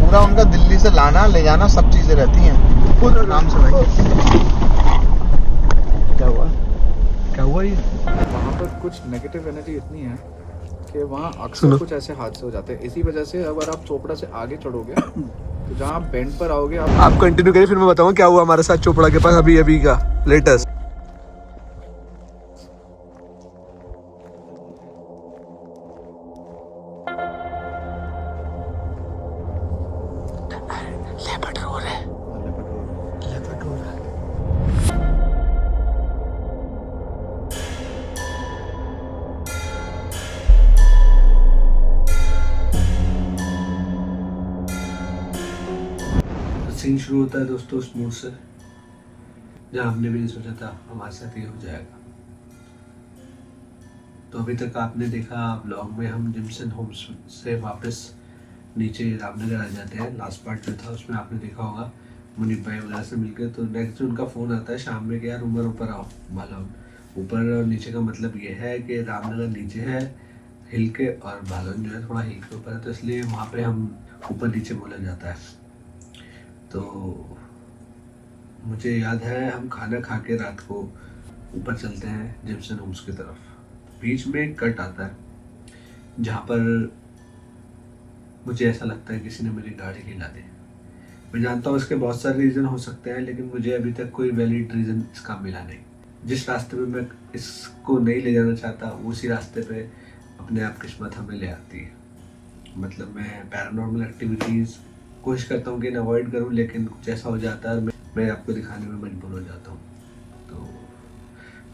पूरा उनका दिल्ली से लाना ले जाना सब चीजें रहती हैं खुद आराम से भाई। क्या हुआ ये? वहाँ पर कुछ नेगेटिव एनर्जी इतनी है कि वहाँ अक्सर कुछ ऐसे हादसे हो जाते हैं। इसी वजह से अगर आप चोपड़ा से आगे चढ़ोगे तो जहाँ आप बेंड पर आओगे आप कंटिन्यू करिए, फिर मैं बताऊँ क्या हुआ हमारे साथ चोपड़ा के पास अभी अभी का लेटेस्ट। सीन शुरू होता है दोस्तों उस मोड़ से जहाँ हमने भी नहीं सोचा था हमारे साथ ये हो जाएगा। तो अभी तक आपने देखा ब्लॉग में हम जिमसन होम्स से वापस नीचे रामनगर आ जाते हैं। लास्ट पार्ट जो था उसमें आपने देखा होगा मुनीब भाई वगैरह से मिलकर, तो नेक्स्ट उनका फ़ोन आता है शाम में कि यार ऊपर आओ भालौन। ऊपर और नीचे का मतलब ये है कि रामनगर नीचे है हिल के और भालौन जो है थोड़ा हिल के ऊपर है, तो इसलिए वहाँ पे हम ऊपर नीचे बोला जाता है। तो मुझे याद है हम खाना खा के रात को ऊपर चलते हैं जिमसन होम्स की तरफ। बीच में एक कट आता है जहाँ पर मुझे ऐसा लगता है किसी ने मेरी गाड़ी हिला दी। मैं जानता हूँ इसके बहुत सारे रीज़न हो सकते हैं, लेकिन मुझे अभी तक कोई वैलिड रीज़न इसका मिला नहीं। जिस रास्ते पे मैं इसको नहीं ले जाना चाहता उसी रास्ते पे अपने आप किस्मत हमें ले आती है। मतलब मैं पैरानॉर्मल एक्टिविटीज़ कोशिश करता हूँ कि ना अवॉइड करूँ, लेकिन कुछ ऐसा हो जाता है मैं आपको दिखाने में मजबूर हो जाता हूँ। तो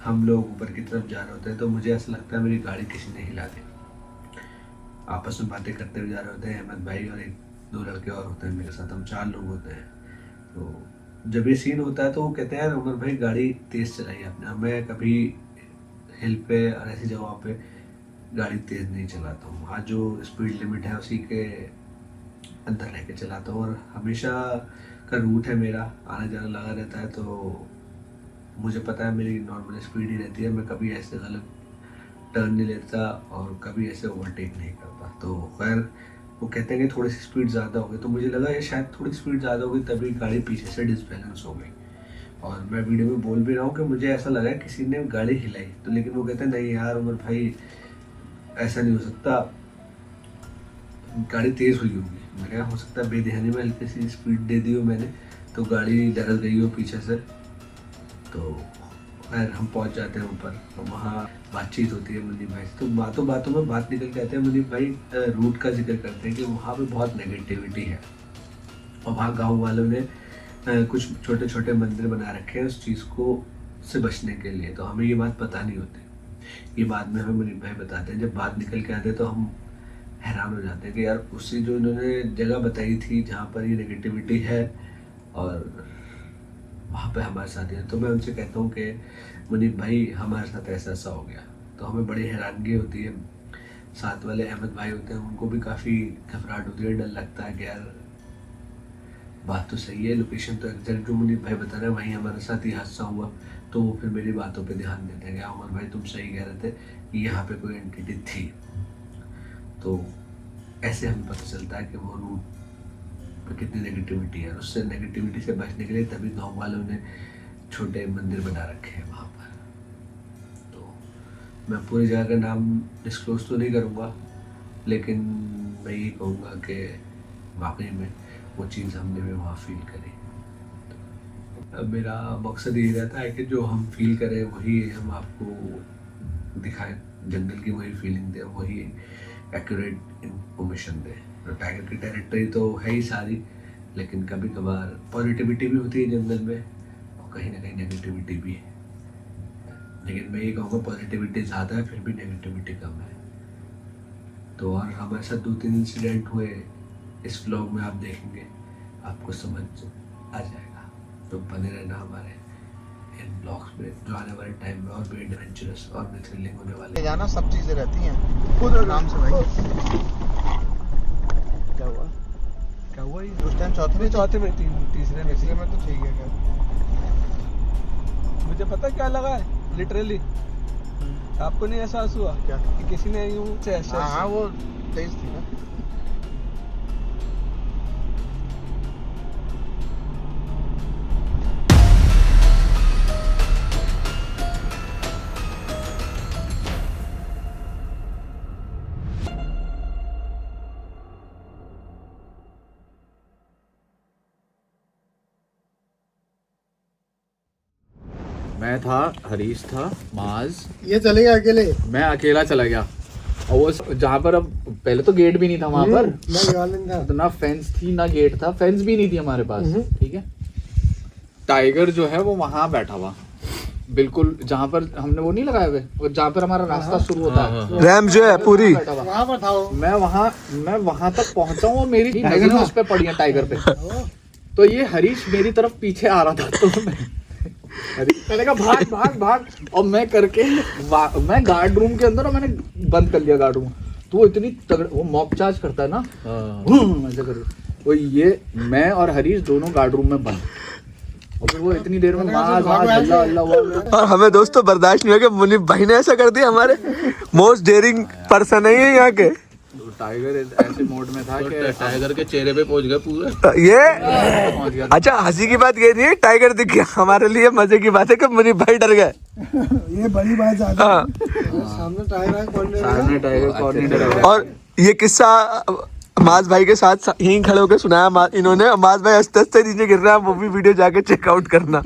हम लोग ऊपर की तरफ जा रहे होते हैं तो मुझे ऐसा लगता है मेरी गाड़ी किसी ने हिला दी। आपस में बातें करते हुए जा रहे होते हैं, अहमद भाई और एक दो लड़के और होते हैं मेरे साथ, हम 4 लोग होते हैं। तो जब ये सीन होता है तो वो कहते हैं उमर भाई गाड़ी तेज़ चलाई आपने। मैं कभी हिल पे और ऐसी जगहों पे गाड़ी तेज़ नहीं चलाता हूँ। हाँ, जो स्पीड लिमिट है उसी के अंदर रह के चलाता हूँ, और हमेशा का रूट है मेरा आना जाना लगा रहता है, तो मुझे पता है मेरी नॉर्मल स्पीड ही रहती है। मैं कभी ऐसे गलत टर्न नहीं लेता और कभी ऐसे ओवरटेक नहीं करता। तो खैर वो कहते हैं कि थोड़ी सी स्पीड ज़्यादा हो गई, तो मुझे लगा ये शायद थोड़ी स्पीड ज़्यादा हो गई तभी गाड़ी पीछे से डिसबैलेंस हो गई। और मैं वीडियो में बोल भी रहा हूँ कि मुझे ऐसा लगा किसी ने गाड़ी हिलाई, तो लेकिन वो कहते हैं नहीं यार उमर भाई ऐसा नहीं हो सकता, गाड़ी तेज़ हुई होगी। मैं क्या हो सकता है बेध्यानी में हल्की सी स्पीड दे दी हो मैंने तो गाड़ी डर गई हो पीछे से। तो खैर हम पहुंच जाते हैं ऊपर, तो वहाँ बातचीत होती है मुनीब भाई से। तो बातों बातों में बात निकल के आते हैं, मुनीब भाई रूट का जिक्र करते हैं कि वहाँ पे बहुत नेगेटिविटी है और वहाँ गाँव वालों ने कुछ छोटे छोटे मंदिर बना रखे हैं उस चीज़ को से बचने के लिए। तो हमें ये बात पता नहीं होती, ये बाद में हमें मुनीब भाई बताते हैं। जब बात निकल के आते हैं तो हम हैरान हो जाते हैं कि यार उसी जो इन्होंने जगह बताई थी जहाँ पर ये नेगेटिविटी है और वहाँ पे हमारे साथ है। तो मैं उनसे कहता हूँ कि मुनीब भाई हमारे साथ ऐसा ऐसा हो गया, तो हमें बड़ी हैरानगी होती है। साथ वाले अहमद भाई होते हैं उनको भी काफ़ी घबराहट होती है, डर लगता है कि यार बात तो सही है, लोकेशन तो एग्जैक्ट जो मुनीब भाई बता रहे हैं वहीं हमारे साथ ये हादसा हुआ। तो वो फिर मेरी बातों पे ध्यान देते हैं कि अमर भाई तुम सही कह रहे थे कि यहाँ पे कोई एंटिटी थी। तो ऐसे हमें पता चलता है कि वो रूट पर कितनी नेगेटिविटी है। उससे नेगेटिविटी से बचने के लिए तभी गाँव वालों ने छोटे मंदिर बना रखे हैं वहाँ पर। तो मैं पूरी जगह का नाम डिस्क्लोज तो नहीं करूँगा, लेकिन मैं ये कहूँगा कि वाकई में वो चीज़ हमने भी वहाँ फील करी। अब मेरा मकसद यही रहता है कि जो हम फील करें वही हम आपको दिखाएं, जंगल की वही फीलिंग दें, वही एक्यूरेट इंफॉर्मेशन दें। तो टाइगर की टेरिटरी तो है ही सारी, लेकिन कभी कभार पॉजिटिविटी भी होती है जंगल में और कहीं ना कहीं नेगेटिविटी भी है। लेकिन मैं ये कहूँगा पॉजिटिविटी ज़्यादा है फिर भी नेगेटिविटी कम है। तो और हमारे साथ 2-3 इंसिडेंट हुए इस व्लॉग में, आप देखेंगे आपको समझ आ जाएगा। तो बने रहना हमारे इन ब्लॉग्स में जो आने वाले टाइम में और भी एडवेंचरस और भी थ्रिलिंग होने वाले जाना सब चीजें रहती हैं खुद आराम से भाई। क्या हुआ ये? उस टाइम चौथे में तीसरे में तो ठीक है क्या? मुझे पता क्या लगा है लिटरली, आपको नहीं एहसास हुआ क्या कि किसी ने यूं से हाँ वो तेज थी ना। मैं था, हरीश था, माज, ये चलेगा अकेले। मैं अकेला चला गया। और वो जहाँ पर अब पहले तो गेट भी नहीं था वहाँ पर, तो ना फेंस थी ना गेट था, फेंस भी नहीं थी हमारे पास। ठीक है, टाइगर जो है वो वहाँ बैठा हुआ, बिल्कुल जहाँ पर हमने वो नहीं लगाए हुए, और जहाँ पर हमारा रास्ता शुरू होता है, रैम जो है पूरी वहाँ पर था वो। मैं वहाँ तक पहुँचा हूँ और मेरी नजर उस पे पड़ी है टाइगर पे। तो ये हरीश मेरी तरफ पीछे आ रहा था, तो मैंने कहा भाग भाग भाग, और मैं करके मैं गार्ड रूम के अंदर, और मैंने बंद कर लिया गार्ड रूम। तो वो इतनी तगड़, वो मॉक चार्ज करता है ना, ऐसे करके, वो ये मैं और हरीश दोनों गार्ड रूम में बंद, और फिर वो इतनी देर में मार अल्लाह अल्लाह। और हमें दोस्तों बर्दाश्त नहीं हो गया, मुनीफ भाई ने ऐसा कर दिया। हमारे मोस्ट डेयरिंग पर्सन है ये यहाँ के। टाइगर ऐसे मोड में था कि टाइगर के चेहरे पे पहुंच गया पूरा। ये पहुंच गया। अच्छा, हंसी की बात ये नहीं है, टाइगर दिख गया। हमारे लिए मजे की बात है कि मुनीफ भाई डर गए। ये बड़ी बात है। हाँ, सामने टाइगर है, कौन सामने टाइगर कौन नहीं डरा। और ये किस्सा माज भाई के साथ यहीं खड़े होकर सुनाया इन्होंने। माज भाई हंसते हंसते नीचे गिर रहा है, वो भी वीडियो जाके चेकआउट करना,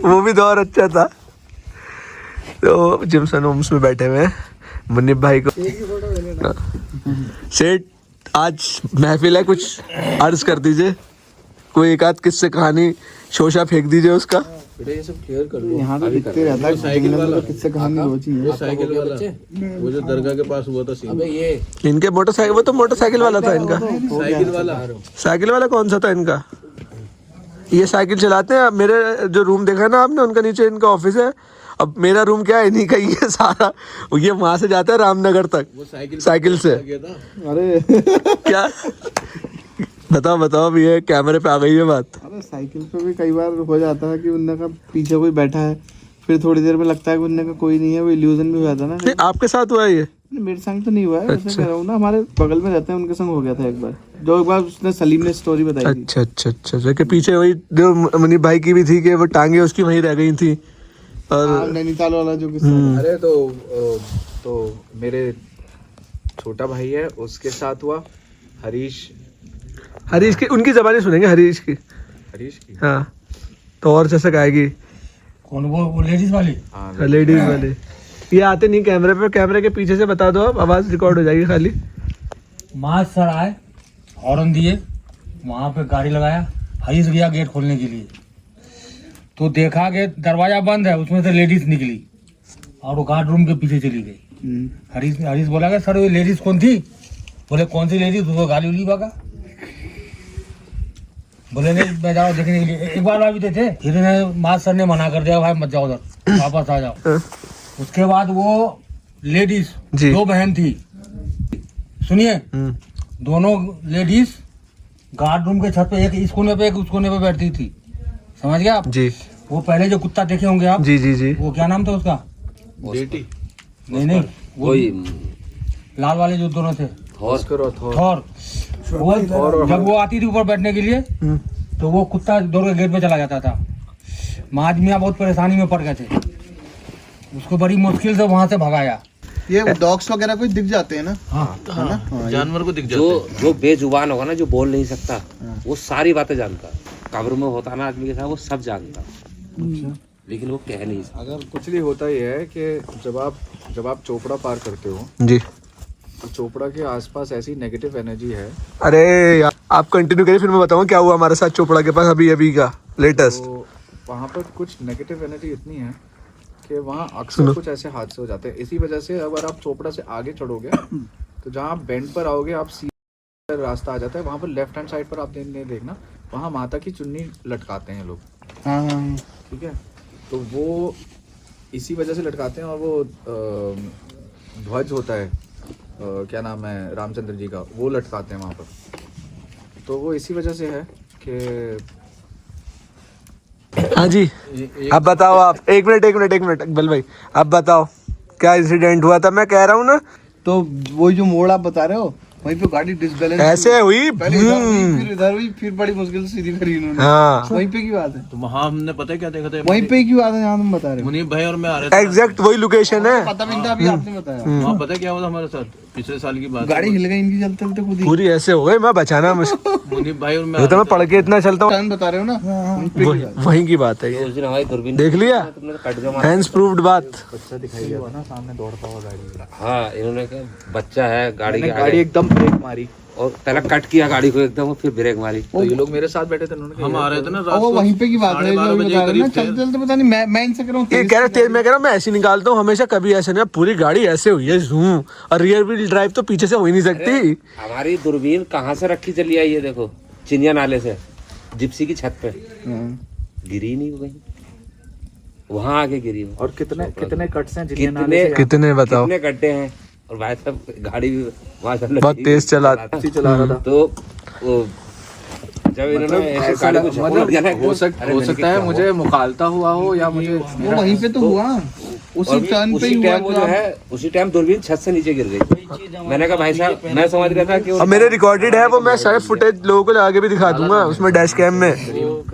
वो भी दौर अच्छा था। तो जिम्सन होम्स में बैठे हुए हैं मुनीफ भाई को। सेठ, आज महफिल है, कुछ अर्ज कर दीजिए, कोई एक आध किस्से कहानी शोशा फेंक दीजिए उसका। बेटा ये सब क्लियर कर दो। यहाँ तो दिखते रहता है साइकिल वाला किससे कहानी रोजी है। वो साइकिल वाला, वो जो दरगाह के पास हुआ था सीन। अबे ये इनके मोटरसाइकिल, वो तो मोटरसाइकिल वाला था इनका। साइकिल वाला कौन सा था इनका? ये साइकिल चलाते हैं। मेरे जो रूम देखा ना आपने, उनका नीचे इनका ऑफिस है। अब मेरा रूम क्या है, इन्हीं का ही है सारा। ये वहां से जाता है रामनगर तक वो साइकिल से। अरे क्या बताओ बताओ, अभी ये कैमरे पे आ गई है बात। अरे साइकिल पे भी कई बार हो जाता है कि उनने का पीछे कोई बैठा है, फिर थोड़ी देर में लगता है कि उनने का कोई नहीं है, वो इल्यूजन भी हो जाता है ना। नहीं, आपके साथ हुआ है ये? मेरे संग तो नहीं हुआ है, वैसे कह रहा हूँ ना, हमारे बगल में रहते हैं, उनके संग हो गया था एक बार। जो एक बार उसने सलीम ने स्टोरी बताई थी। अच्छा अच्छा अच्छा, कि पीछे वही जो मुनीफ भाई की भी थी कि वो टांगे उसकी वहीं रह गई थी। और नैनीताल वाला जो किस्सा। अरे तो मेरे छोटा भाई है, उसके साथ हुआ। हरीश की, उनकी जबानी सुनेंगे हरीश की। हाँ, तो और जैसे गाएगी कौन वो लेडीज वाली? लेडीज वाले। ये आते नहीं कैमरे पे, कैमरे के पीछे से बता दो आप, आवाज रिकॉर्ड हो जाएगी खाली। माज सर आए, हॉर्न दिए, वहाँ पे गाड़ी लगाया, हरीश गया गेट खोलने के लिए, तो देखा कि दरवाजा बंद है, उसमें से लेडीज निकली और वो गार्ड रूम के पीछे चली गई। हरीश बोला कि सर वो लेडीज कौन थी? बोले कौन सी लेडीज? उसको गाली उली भागा। बोले नहीं, मैं जाओ देखने के लिए। एक बार भी थे, फिर माज सर ने मना कर दिया, भाई मत जाओ उधर, वापस आ जाओ। उसके बाद वो लेडीज दो बहन थी, सुनिए, दोनों लेडीज गार्ड रूम के छत पे, एक इस कोने पे एक उस कोने पे बैठती थी, समझ गया आप जी। वो पहले जो कुत्ता देखे होंगे आप, जी जी जी, वो क्या नाम था उसका? बेटी नहीं, वही लाल वाले जो दोनों थे, थौर। जब वो आती थी ऊपर बैठने के लिए, तो वो कुत्ता दौड़ के गेट पे चला जाता था। माज मियाँ बहुत परेशानी में पड़ गए थे, उसको बड़ी मुश्किल से वहां से भगाया। ये डॉग्स वगैरह कोई दिख जाते हैं ना? हाँ, है ना? जानवर को दिख जाता है। जो बेजुबान होगा ना, जो बोल नहीं सकता, वो सारी बातें जानता। कब्र में होता ना आदमी के साथ, वो सब जानता, लेकिन वो कह नहीं सकता। अगर कुछ नहीं होता ये है कि जब आप चोपड़ा पार करते हो जी, तो चोपड़ा के आसपास ऐसी नेगेटिव एनर्जी है। अरे यार, आप कंटिन्यू करिए, फिर मैं बताऊँ क्या हुआ हमारे साथ चोपड़ा के पास अभी का लेटेस्ट। तो वहाँ पर कुछ नेगेटिव एनर्जी इतनी है कि वहाँ अक्सर कुछ ऐसे हादसे हो जाते हैं। इसी वजह से अगर आप चोपड़ा से आगे चढ़ोगे तो जहाँ आप बेंड पर आओगे, आप सीधा रास्ता आ जाता है, वहाँ पर लेफ्ट हैंड साइड पर आप देखना, वहाँ माता की चुन्नी लटकाते हैं लोग। हाँ, ठीक है, तो वो इसी वजह से लटकाते हैं। और वो ध्वज होता है, क्या नाम है, रामचंद्र जी का, वो लटकाते हैं वहाँ पर। तो वो इसी वजह से है कि हाँ जी, अब बताओ आप। एक मिनट अकबल भाई, अब बताओ क्या इंसिडेंट हुआ था। मैं कह रहा हूँ ना, तो वही जो मोड़ आप बता रहे हो, वहीं पे गाड़ी डिसबैलेंस ऐसे हुई, पहले इधर हुई, फिर इधर हुई, फिर बड़ी मुश्किल से सीधी करी उन्होंने। हाँ, वहीं पे की बात है। तो वहाँ हमने पता है क्या देखा था? वहीं पे की बात है जहाँ तुम बता रहे हो। मुनीफ भाई और मैं आ रहे थे, एग्जैक्ट वही लोकेशन है। पता भी नहीं था, अभी आपने बताया। वहाँ पता है क्या हुआ था हमारे साथ? पिछले साल की बात गाड़ी हिल गई इनकी चलते चलते खुद ही। पूरी ऐसे हो गई, मैं बचाना मुझे। मुनीफ भाई और मैं वो तो मैं पढ़ के इतना चलता हूँ, टर्न बता रहे हो ना, वहीं की बात है ये। उस दिन हमारी दूरबीन देख लिया, तुमने तो कट जो हैंड्स प्रूव्ड बात। बच्चा दिखाई दिया था ना सामने दौड़ता हुआ गाड़ी, हाँ, इन्होंने कहा बच्चा है गाड़ी के मैंने गाड़ी आगे, एकदम ब्रेक मारी और पहले कट किया गाड़ी को एकदम, और फिर ब्रेक मारी। तो ये लोग मेरे साथ बैठे थे, उन्होंने हम आ रहे थे ना रात वो को वहीं पे की बात है जो 12:30 बजे बता रहे हो ना, करीब थे। चलते चलते पता नहीं मैं इनसे कह रहा हूँ ये कह रहा तेज, मैं कह रहा हूँ मैं ऐसे निकालता हूँ हमेशा, कभी ऐसे नहीं। पूरी गाड़ी ऐसे हुई है जूम, और रियर व्हील ड्राइव तो पीछे से हो ही नहीं सकती। हमारी दूरबीन कहाँ से रखी चली आई है, देखो चिनिया नाले से जिप्सी की छत पे गिरी नहीं वो कहीं, वहाँ आके गिरी वो। और कितने कट्स हैं कितने बताओ, कितने गड्ढे हैं, और भाई साहब गाड़ी भी वहाँ से बहुत तेज चला चला रहा था। तो वो जब इन्होंने ऐसे गाड़ी को झपको लग गया ना, हो सकता है मुझे मुखालता हुआ हो, या मुझे वो वहीं पे तो हुआ, उसी टर्न पे ही उसी हुआ टाइम वो जो है, उसी टाइम दूरबीन छत से नीचे गिर गई। मैंने कहा भाई साहब, मैं समझ गया था कि और मेरे रिकॉर्डेड है वो, मैं सारे फुटेज लोगों को आगे भी दिखा दूंगा उसमें डैश कैम में।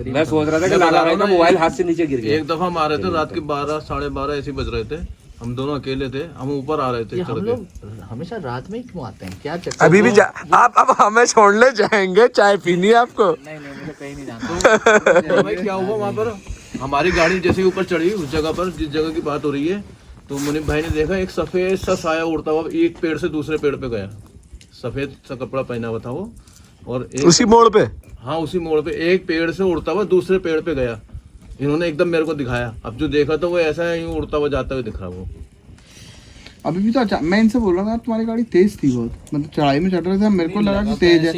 मैं सोच रहा था कि लाला भाई का मोबाइल हाथ से नीचे गिर गया। एक दफा हम आ रहे थे रात के 12 साढ़े 12 ऐसे बज रहे थे, हम दोनों अकेले थे, हम ऊपर आ रहे थे हम चढ़ के। लोग हमेशा रात में ही क्यों आते हैं, क्या चक्कर? अभी भी आप अब हमें छोड़ने जाएंगे, चाय पीनी है आपको? नहीं मुझे कहीं नहीं जाना। तो भाई क्या हुआ वहाँ पर, हमारी गाड़ी जैसे ही ऊपर चढ़ी उस जगह पर जिस जगह की बात हो रही है, तो मुनीफ भाई ने देखा एक सफेद सा साया उड़ता हुआ एक पेड़ से दूसरे पेड़ पे गया। सफेद सा कपड़ा पहना हुआ था वो, और एक उसी मोड़ पे, हाँ उसी मोड़ पे एक पेड़ से उड़ता हुआ दूसरे पेड़ पे गया। इन्होंने एकदम मेरे को दिखाया, अब जो देखा तो वो ऐसा है यूं उड़ता हुआ जाता हुआ दिख रहा वो। अभी भी तो मैं इनसे बोल रहा था तुम्हारी गाड़ी तेज थी बहुत, मतलब चढ़ाई में चढ़ रहे थे, मेरे को लगा कि तेज है,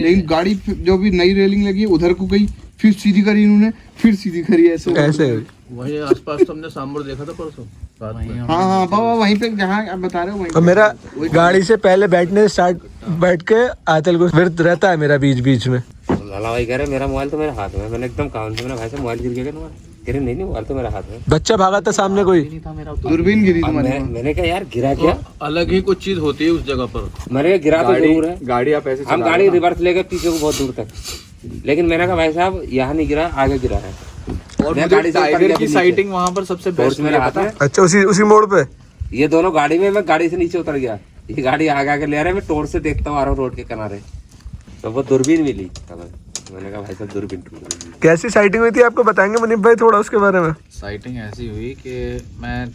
लेकिन गाड़ी जो भी नई रेलिंग लगी उधर को गई, फिर सीधी करी इन्होंने, फिर सीधी करी, ऐसे वहीं आसपास तुमने सांबर देखा था परसों रात में। हाँ बाबा वहीं पे जहाँ आप बता रहे हो वहीं और मेरा गाड़ी से पहले बैठ के आतल को विरत रहता है मेरा बीच बीच में। लाला भाई कह रहे मेरा मोबाइल तो मेरे हाथ में, मैंने एकदम काम से, मैंने भाई साहब मोबाइल गिर गया क्या? कह रहे नहीं मोबाइल तो मेरा हाथ में। बच्चा भागा था सामने कोई, दूरबीन गिरी अब तुम्हारी। मैंने कहा यार गिरा क्या? तो अलग ही कुछ चीज होती है उस जगह पर। मैंने कहा गिरा तो जरूर है, गाड़ी आप ऐसे हम गाड़ी रिवर्स ले गए पीछे को बहुत दूर तक, लेकिन मैंने कहा भाई साहब यहाँ नहीं गिरा, आगे गिरा है। और मैं मुझे गाड़ी से उतर टाइगर गया की नीचे। साइटिंग वहां पर सबसे बेस्ट मेरे हाथ में, अच्छा उसी मोड़ पे ये दोनों गाड़ी में, मैं गाड़ी से नीचे उतर गया, ये गाड़ी आगे आगे ले रहा है, मैं टोर से देखता हूँ आ रहा हूँ रोड के किनारे, तो वो दूरबीन मिली। मैंने कहा भाई साहब दूरबीन टूट गई। कैसी साइटिंग हुई थी आपको बताएंगे मुनीफ भाई थोड़ा उसके बारे में? साइटिंग ऐसी हुई कि मैं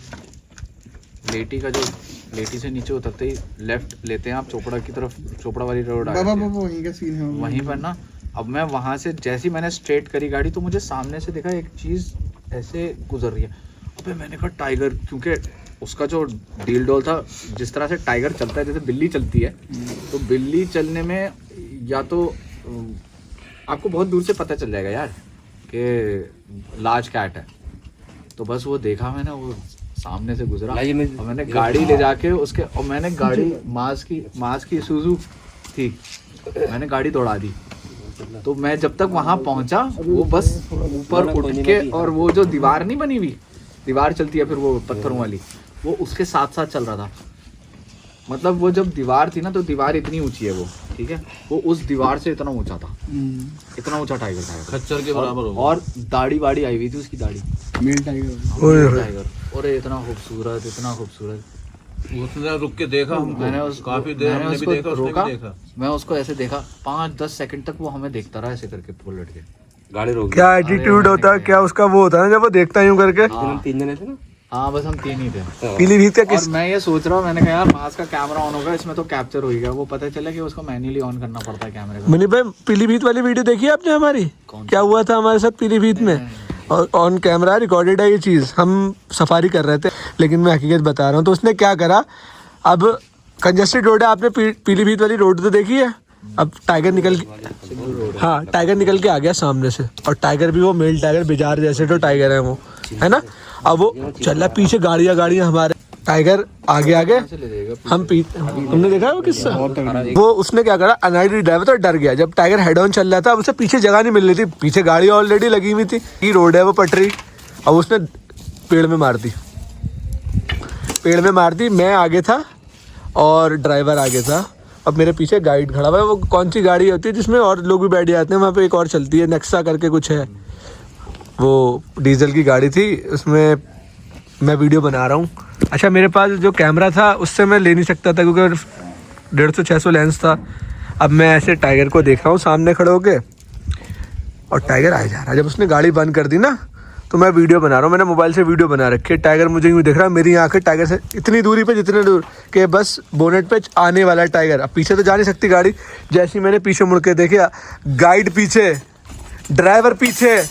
लेटी से नीचे उतरते ही लेफ्ट लेते हैं आप चोपड़ा की तरफ, चोपड़ा वाली रोड आ बाबा जाती है। बाबा वहीं का सीन है वहीं पर ना, अब मैं वहां से जैसे ही मैंने स्ट्रेट करी गाड़ी, तो मुझे सामने से दिखा एक चीज ऐसे गुजर रही है। अबे मैंने कहा टाइगर, क्योंकि उसका जो डील डोल था, जिस तरह से टाइगर चलता है जैसे बिल्ली चलती है, तो बिल्ली चलने में या तो आपको बहुत दूर से पता चल जाएगा यार कि लार्ज कैट है, तो बस वो देखा मैंने, वो सामने से गुजरा और मैंने गाड़ी ले जाके उसके, और मैंने गाड़ी मास की सुजू थी, मैंने गाड़ी दौड़ा दी। तो मैं जब तक वहां पहुंचा, वो बस ऊपर उठ के, और वो जो दीवार नहीं बनी हुई, दीवार चलती है फिर वो पत्थरों वाली, वो उसके साथ साथ चल रहा था। मतलब वो जब दीवार थी ना, तो दीवार इतनी ऊंची है वो, ठीक है, वो उस दीवार से इतना ऊंचा था, इतना ऊंचा टाइगर था, खच्चर के बराबर होगा। और दाढ़ी वाड़ी आई हुई थी उसकी, दाढ़ी मेल टाइगर। और इतना खूबसूरत, इतना खूबसूरत। उसने रुक के देखा हमको, मैंने उस काफी देर हमने भी देखा, उसने भी देखा। मैं उसको ऐसे देखा 5-10 सेकंड तक, वो हमें देखता रहा ऐसे करके पलट के। गाड़ी रोक क्या एटीट्यूड होता है, क्या उसका वो होता है जब वो देखता यूं करके। तीन जने थे ना, हाँ बस हम 3 ही थे। पीलीभीत का और मैं ये सोच रहा हूँ, मैंने कहा यार पास का कैमरा ऑन होगा, इसमें तो कैप्चर हो गया। वो पता चला कि उसको मैन्युअली ऑन करना पड़ता है कैमरे को। मुनीफ भाई पीलीभीत वाली वीडियो देखी है आपने हमारी? क्या हुआ था हमारे साथ पीलीभीत में, और ऑन कैमरा रिकॉर्डेड है ये चीज़। हम सफारी कर रहे थे, लेकिन मैं हकीकत बता रहा हूँ। तो उसने क्या करा, अब कंजेस्टेड रोड है, आपने पीलीभीत वाली रोड तो देखी है। अब टाइगर निकल के, हाँ टाइगर निकल के आ गया सामने से, और टाइगर भी वो मेल टाइगर, बिजार जैसे तो टाइगर है वो, है ना। अब वो चल रहा पीछे, गाड़ियाँ हमारे, टाइगर आगे हम तुमने देखा है वो किस्सा? वो उसने क्या करा, अनआइडेंटिफाइड ड्राइवर तो डर गया। जब टाइगर हेड ऑन चल रहा था, अब उसे पीछे जगह नहीं मिल रही थी, पीछे गाड़ी ऑलरेडी लगी हुई थी, ये रोड है वो पटरी। अब उसने पेड़ में मार दी, मैं आगे था और ड्राइवर आगे था। अब मेरे पीछे गाइड खड़ा हुआ है। वो कौन सी गाड़ी होती है जिसमें और लोग भी बैठ जाते हैं, वहाँ पे एक और चलती है, नेक्सा करके कुछ है, वो डीजल की गाड़ी थी। उसमें मैं वीडियो बना रहा हूँ। अच्छा मेरे पास जो कैमरा था उससे मैं ले नहीं सकता था, क्योंकि 150-600 लेंस था। अब मैं ऐसे टाइगर को देख रहा हूँ सामने खड़े होके और टाइगर आए जा रहा है। जब उसने गाड़ी बंद कर दी ना तो मैं वीडियो बना रहा हूँ, मैंने मोबाइल से वीडियो बना रखी है। टाइगर मुझे यूँ दिख रहा है, मेरी आंखें टाइगर से इतनी दूरी पे, जितने दूर कि बस बोनेट पे आने वाला है टाइगर। अब पीछे तो जा नहीं सकती गाड़ी। जैसे ही मैंने पीछे मुड़ के देखा, गाइड पीछे, ड्राइवर पीछे,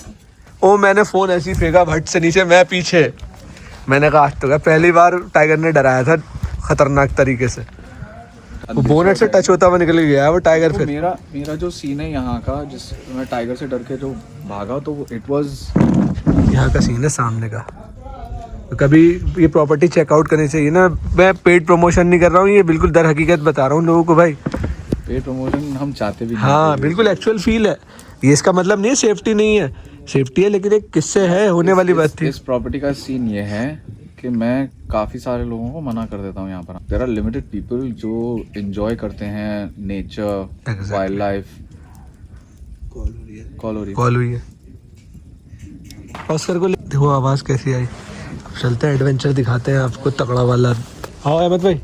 ओ मैंने फ़ोन ऐसे ही फेंका भट से नीचे, मैं पीछे। मैंने कहा आज तो क्या पहली बार टाइगर ने डराया था खतरनाक तरीके से। वो बोनेट से टच होता हुआ निकल गया वो टाइगर। फिर मेरा जो सीन है यहाँ का, जिस मैं टाइगर से डर के जो भागा, तो इट वाज यहाँ का सीन है सामने का। तो कभी ये प्रॉपर्टी चेकआउट करनी चाहिए ना। मैं पेड प्रमोशन नहीं कर रहा हूँ, ये बिल्कुल दर हकीकत बता रहा हूँ लोगों को भाई। पेड प्रमोशन हम चाहते भी नहीं। हाँ बिल्कुल एक्चुअल फील है ये। इसका मतलब नहीं है सेफ्टी नहीं है, सेफ्टी है, लेकिन एक किससे है होने वाली बात थी। इस प्रॉपर्टी का सीन ये है कि मैं काफ़ी सारे लोगों को मना कर देता हूँ यहाँ पर। देयर आर लिमिटेड पीपल जो एंजॉय करते हैं नेचर, वाइल्ड लाइफ। कॉल हुई है ऑस्कर को। देखो आवाज़ कैसी आई। अब चलते हैं, एडवेंचर दिखाते हैं आपको तगड़ा वाला। आओ अहमद भाई।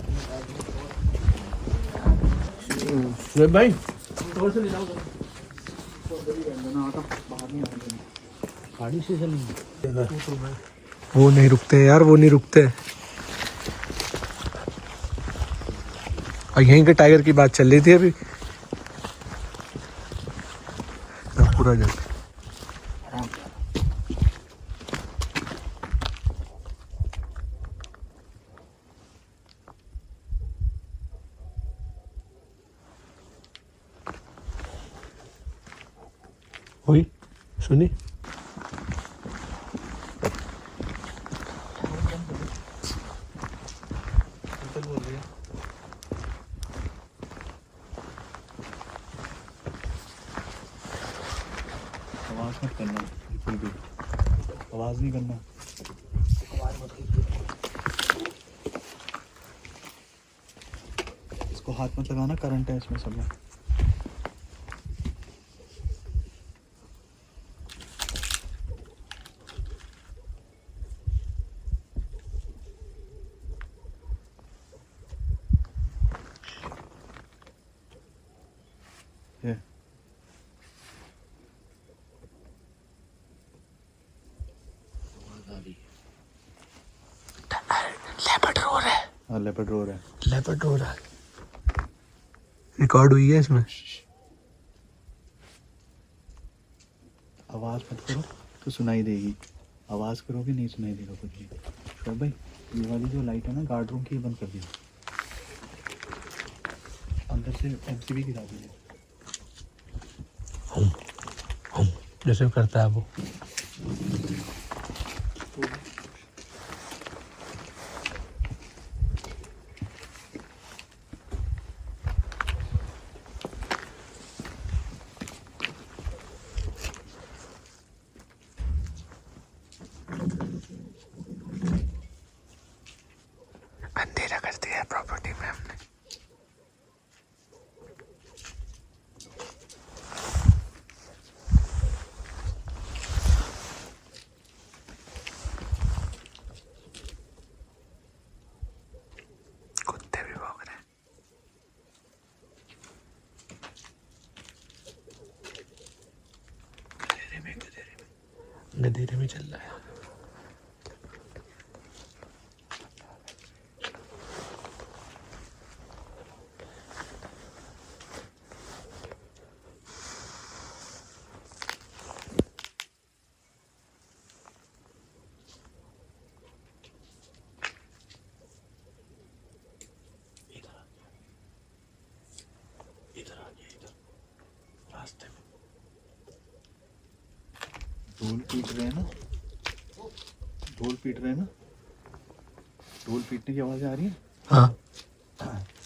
भाई गाड़ी से चलेंगे। वो नहीं रुकते यार, वो नहीं रुकते। और यहीं के टाइगर की बात चल रही थी अभी। पूरा जगह हुई सुनी। आवाज़ मत करना, बिल्कुल भी आवाज़ नहीं करना। इसको हाथ मत लगाना, करंट है इसमें सब में। लेपर्ड रोर है। लेपर्ड हो रहा है। रिकॉर्ड हुई है इसमें। आवाज़ मत करो तो सुनाई देगी, आवाज़ करोगे नहीं सुनाई देगा कुछ भी। शोएब भाई, ये वाली जो लाइट है ना गार्ड रूम की, बंद कर दी। अंदर से एमसीबी गिरा दीजिए। जैसे करता है वो। अंधेरा कर दिया है प्रॉपर्टी में हमने। कुत्ते भी भौंक रहे हैं। गधेरे में चल रहा है। रास्ते में ढोल पीट रहे हैं ना, ढोल पीट रहे हैं ना, ढोल पीटने की आवाज़ें आ रही हैं। हाँ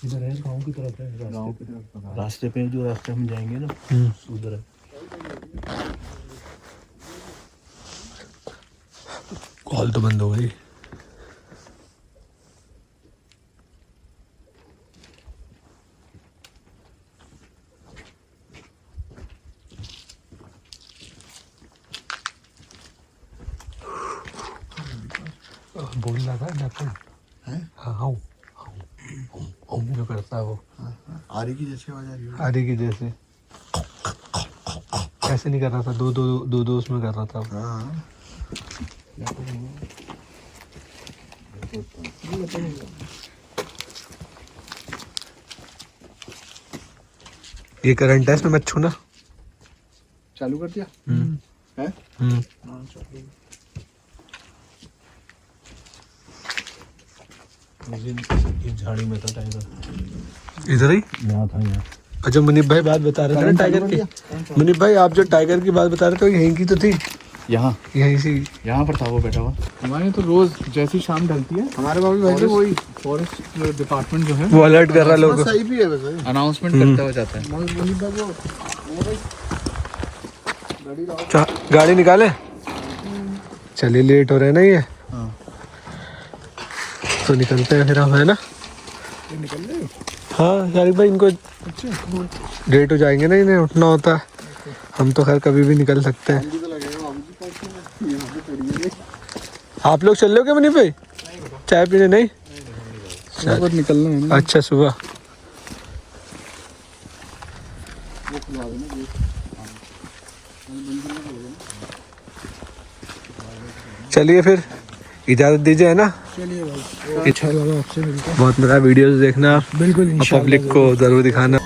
इधर है, गाँव की तरफ है। गाँव की तरफ रास्ते पे जो रास्ते हम जाएंगे ना, उधर है। कॉल तो बंद हो गई। बोल रहा था ना। हाँ हाँ जो करता है वो आरी की जैसी आवाज आ रही है। आरी की जैसे। ऐसे नहीं कर रहा था, दो उसमें कर रहा था। हाँ ये करंट है, इसमें मत छूना। चालू कर दिया है। झाड़ी में था टाइगर, इधर ही। यहाँ था यहाँ। अच्छा मुनीब भाई बात बता रहे थे ना टाइगर की। मुनीब भाई आप जो टाइगर की बात बता रहे थे वो यहीं की तो थी, यहाँ यहीं से। यहाँ पर था वो बैठा हुआ। हमारे तो रोज जैसी शाम ढलती है हमारे बाबू भाई वही फॉरेस्ट डिपार्टमेंट जो है वो अलर्ट कर रहा है लोगों को। सही भी है वैसे। अनाउंसमेंट करता हुआ जाता है। गाड़ी निकाले, चलिए लेट हो रहे हैं ना ये। तो निकलते हैं फिर हम, है ना। निकल रहे हो? हाँ शारिक भाई, इनको लेट हो जाएंगे ना, इन्हें उठना होता है। हम तो खैर कभी भी निकल सकते हैं। आप लोग चल रहे हो क्या मनीष भाई, चाय पीने? नहीं सुबह निकलना है ना। अच्छा सुबह। चलिए फिर इजाज़त दीजिए, है ना। चलिए भाई, अच्छा लगा आपसे मिलकर। बहुत मज़ा, वीडियोस देखना बिल्कुल और पब्लिक को ज़रूर दिखाना।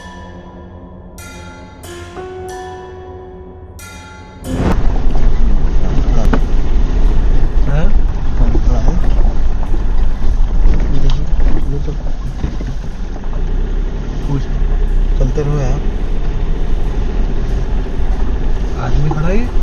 चलते रहो यार। आदमी खड़ा है।